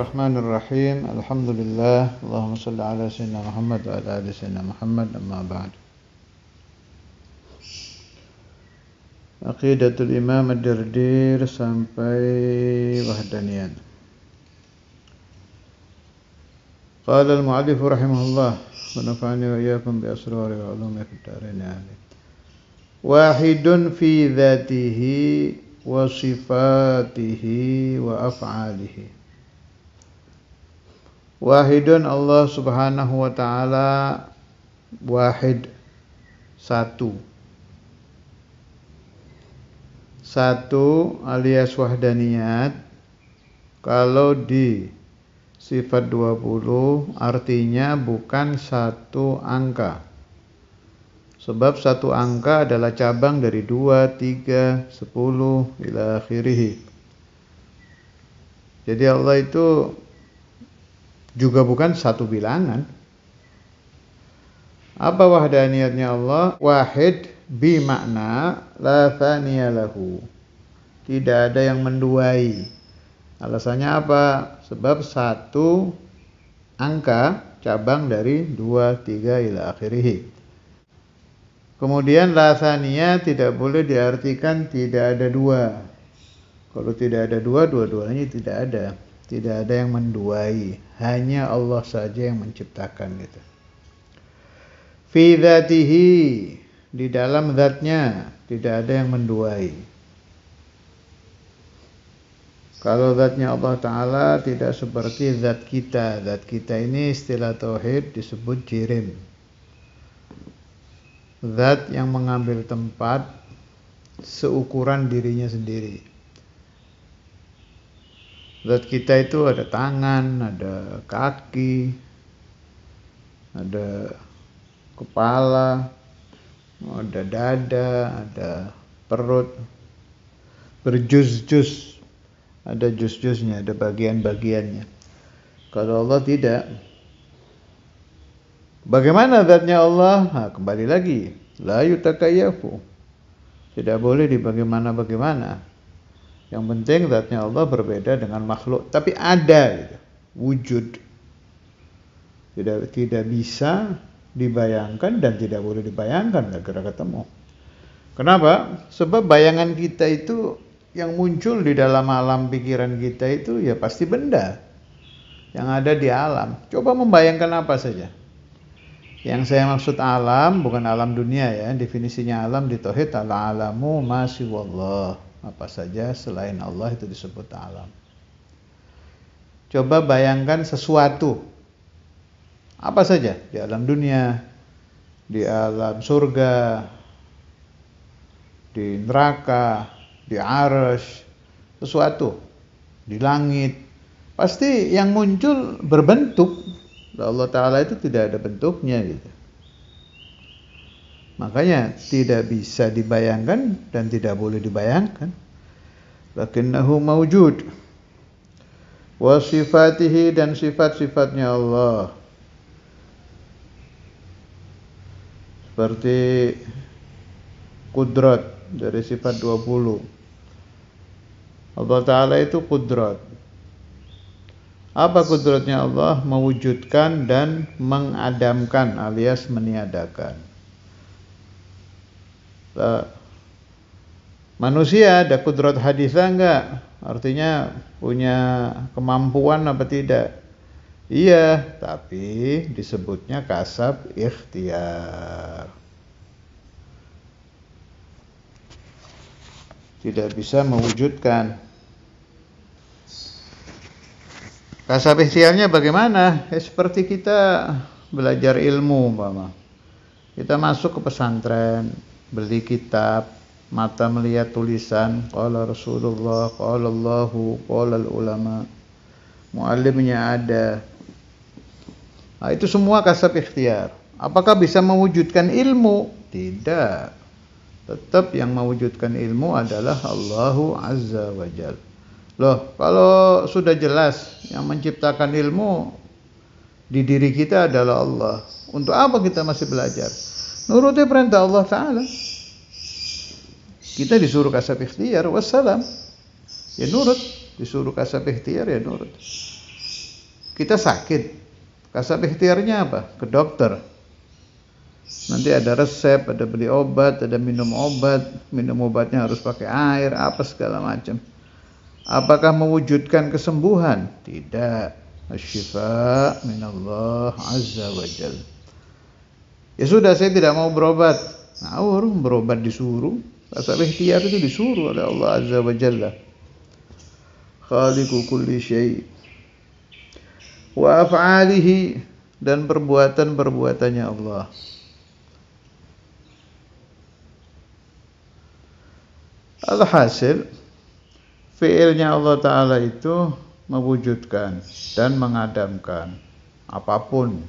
Bismillahirrahmanirrahim. Alhamdulillah. Allahumma salli ala sayyidina Muhammad wa ala ali sayyidina Muhammad, amma ba'd. Aqidatul Imam Ad-Dardir sampai wahdaniyat. Qala al-mu'allif rahimahullah wa nafa'ani wa iyyakum bi asrari wa ulumi fid dharain amin. Wahidun fi dzatihi wa sifatihi wa af'alihi. Wahidun, Allah subhanahu wa ta'ala wahid, satu. Satu alias wahdaniyat. Kalau di sifat 20 artinya bukan satu angka. Sebab satu angka adalah cabang dari 2, 3, 10 ila akhirih. Jadi Allah itu juga bukan satu bilangan. Apa wahdaniyatnya Allah? Wahid bi makna la thaniya lahu. Tidak ada yang menduai. Alasannya apa? Sebab satu angka cabang dari 2, 3 ila akhirih. Kemudian la thaniya tidak boleh diartikan tidak ada dua. Kalau tidak ada dua, dua-duanya tidak ada. Tidak ada yang menduai, hanya Allah saja yang menciptakan gitu. Fi dzatihi, di dalam zatnya tidak ada yang menduai. Kalau zatnya Allah Ta'ala tidak seperti zat kita. Zat kita ini istilah tauhid disebut jirim. Zat yang mengambil tempat seukuran dirinya sendiri. Zat kita itu ada tangan, ada kaki, ada kepala, ada dada, ada perut, berjuz-juz, ada juz-juznya, ada bagian-bagiannya. Kalau Allah tidak. Bagaimana zatnya Allah? Nah, kembali lagi, la yutakayyafu. Tidak boleh dibagaimana-bagaimana. Yang penting zatnya Allah berbeda dengan makhluk, tapi ada gitu. Wujud. Tidak bisa dibayangkan dan tidak boleh dibayangkan, enggak kira ketemu. Kenapa? Sebab bayangan kita itu yang muncul di dalam alam pikiran kita itu ya pasti benda yang ada di alam. Coba membayangkan apa saja. Yang saya maksud alam bukan alam dunia ya. Definisinya alam di tauhid al-alamu ma siwallah. Apa saja selain Allah itu disebut alam. Coba bayangkan sesuatu. Apa saja di alam dunia, di alam surga, di neraka, di arsy, sesuatu di langit. Pasti yang muncul berbentuk. Allah Ta'ala itu tidak ada bentuknya gitu. Makanya tidak bisa dibayangkan dan tidak boleh dibayangkan. Lakinnahu mawjud. Wa sifatihi, dan sifat-sifatnya Allah. Seperti kudrat dari sifat 20. Allah Ta'ala itu kudrat. Apa kudratnya Allah? Mewujudkan dan mengadamkan alias meniadakan. Manusia ada kudrat haditha enggak? Artinya punya kemampuan apa tidak? Iya, tapi disebutnya kasab ikhtiar. Tidak bisa mewujudkan. Kasab ikhtiarnya bagaimana? Seperti kita belajar ilmu, umpama. Kita masuk ke pesantren, beli kitab, mata melihat tulisan, qala Rasulullah, qala Allahu, qala ulama, muallimnya ada. Nah, itu semua kasab ikhtiar. Apakah bisa mewujudkan ilmu? Tidak. Tetap yang mewujudkan ilmu adalah Allahu Azza wa Jal. Loh, kalau sudah jelas yang menciptakan ilmu di diri kita adalah Allah. Untuk apa kita masih belajar? Nuruti perintah Allah Ta'ala. Kita disuruh kasab ikhtiar, wassalam. Ya nurut. Disuruh kasab ikhtiar, ya nurut. kita sakit, kasab ikhtiarnya apa? Ke dokter. Nanti ada resep, ada beli obat, ada minum obat. Minum obatnya harus pakai air, apa segala macam. Apakah mewujudkan kesembuhan? Tidak. Asy-syifa minallah azza wa jalla. Ya sudah, saya tidak mau berobat. Ngawur, berobat disuruh. Kasab ikhtiar itu disuruh oleh Allah azza wa jalla. Khaliqu kulli syai'. Wa af'alihi, dan perbuatan-perbuatannya Allah. Alhasil, fi'ilnya Allah Ta'ala itu mewujudkan dan mengadamkan apapun,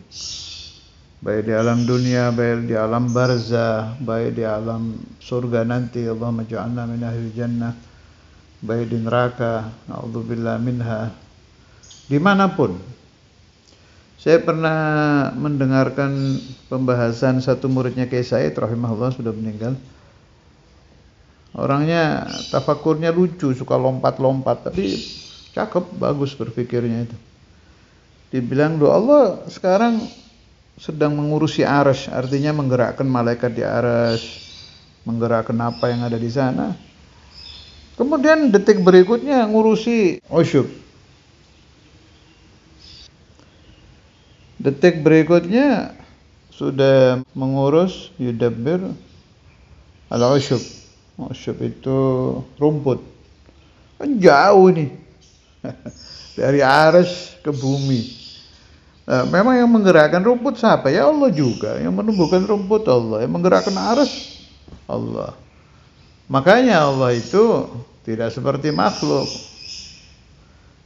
baik di alam dunia, baik di alam barzah, baik di alam surga nanti, Allahumma ja'alna min ahli jannah, baik di neraka, na'udzubillah minha, dimanapun. Saya pernah mendengarkan pembahasan satu muridnya Kiai Said rahimahullah, sudah meninggal. Orangnya tafakurnya lucu, suka lompat-lompat, tapi cakep, bagus berpikirnya itu. Dibilang doa Allah sekarang sedang mengurusi arsy, artinya menggerakkan malaikat di arsy, menggerakkan apa yang ada di sana. Kemudian detik berikutnya ngurusi usyub. Detik berikutnya sudah mengurus yudabbir al-usyub. Usyub itu rumput. Kan jauh nih. Dari arsy ke bumi. Nah, memang yang menggerakkan rumput siapa? Ya Allah juga. Yang menumbuhkan rumput Allah. Yang menggerakkan arsy Allah. Makanya Allah itu tidak seperti makhluk.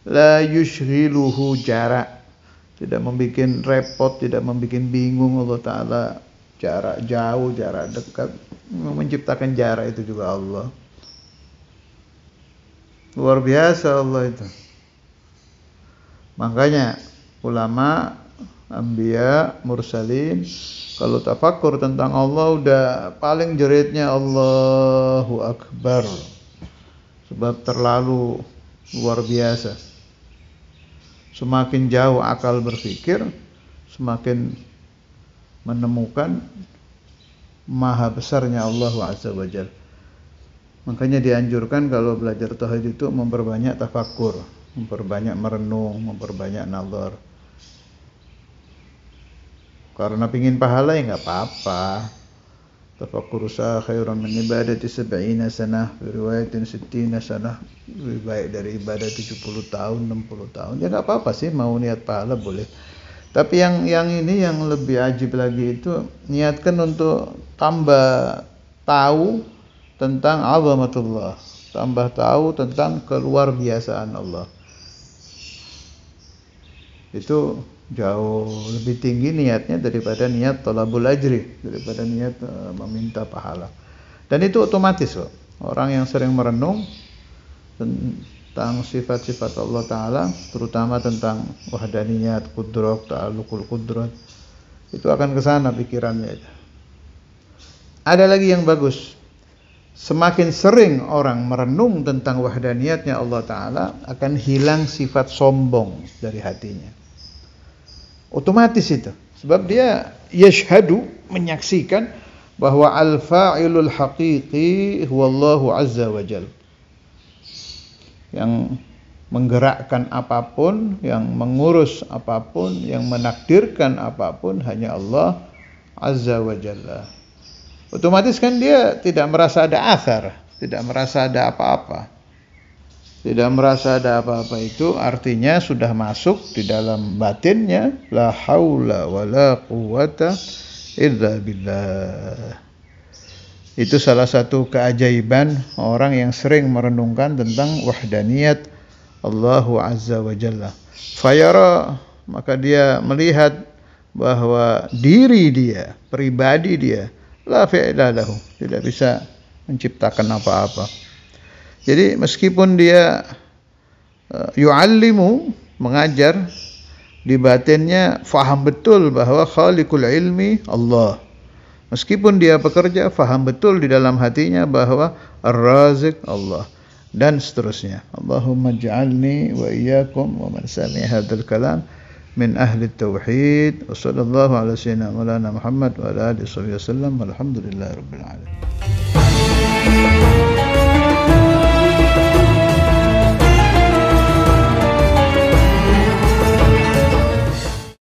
La yushghiluhu jarak. Tidak membuat repot, tidak membuat bingung Allah Ta'ala. Jarak jauh, jarak dekat. Menciptakan jarak itu juga Allah. Luar biasa Allah itu. Makanya ulama, anbiya, mursalin, kalau tafakur tentang Allah udah paling jeritnya Allahu Akbar. Sebab terlalu luar biasa. Semakin jauh akal berpikir, semakin menemukan maha besarnya Allah azza wa jalla. Makanya dianjurkan kalau belajar tauhid itu memperbanyak tafakur, memperbanyak merenung, memperbanyak nazar. Karena pingin pahala ya enggak apa-apa. Tafakkur khairan min ibadati 70 sanah, riwayatin 60 sanah, lebih baik dari ibadah 70 tahun, 60 tahun. Ya enggak apa-apa sih, mau niat pahala boleh. Tapi yang ini yang lebih ajib lagi itu niatkan untuk tambah tahu tentang azamatullah, tambah tahu tentang keluar biasaan Allah. Itu jauh lebih tinggi niatnya daripada niat thalabul ajri, daripada niat meminta pahala. Dan itu otomatis kok. Orang yang sering merenung tentang sifat-sifat Allah Ta'ala, terutama tentang wahdaniyat, qudrat, ta'alluqul qudrat, itu akan ke sana pikirannya. Ada lagi yang bagus. Semakin sering orang merenung tentang wahdaniyatnya Allah Ta'ala, akan hilang sifat sombong dari hatinya. Otomatis itu. Sebab dia yashhadu, menyaksikan bahwa al-fa'ilul haqiqi huwallahu azza wa jalla. Yang menggerakkan apapun, yang mengurus apapun, yang menakdirkan apapun hanya Allah azza wa jalla. Otomatis kan dia tidak merasa ada athar, tidak merasa ada apa-apa. Tidak merasa ada apa-apa itu artinya sudah masuk di dalam batinnya, la haula wala quwata illa billah. Itu salah satu keajaiban orang yang sering merenungkan tentang wahdaniyat Allah azza wa jalla. Fayara, maka dia melihat bahwa diri dia, pribadi dia, la fi'la lahu, tidak bisa menciptakan apa-apa. Jadi meskipun dia yu'allimu, mengajar, di batinnya faham betul bahwa khaliqul ilmi Allah. Meskipun dia bekerja, faham betul di dalam hatinya bahwa ar-raziq Allah, dan seterusnya. Allahumma ja'alni wa iyyakum wa man sami'a hadzal kalam min ahli tauhid. Wa sallallahu ala sayyidina Maulana Muhammad wa ala alihi wasallam. Walhamdulillahirabbil alamin.